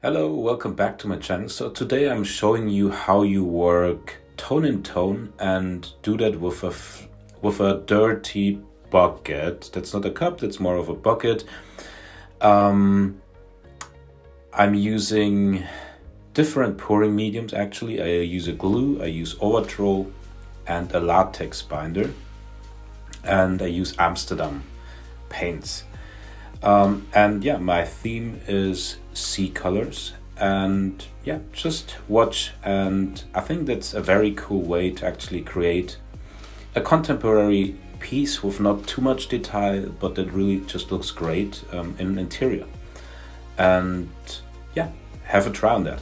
Hello, welcome back to my channel. So today I'm showing you how you work tone in tone and do that with a dirty bucket. That's not a cup, that's more of a bucket. I'm using different pouring mediums actually. I use a glue, I use overthrow and a latex binder, and I use Amsterdam paints. And yeah, my theme is sea colors, and yeah, just watch. And I think that's a very cool way to actually create a contemporary piece with not too much detail, but that really just looks great in an interior. And yeah, have a try on that.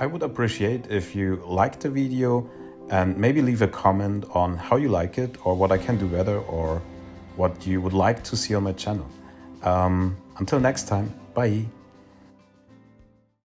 I would appreciate if you liked the video and maybe leave a comment on how you like it or what I can do better or what you would like to see on my channel. Until next time, bye!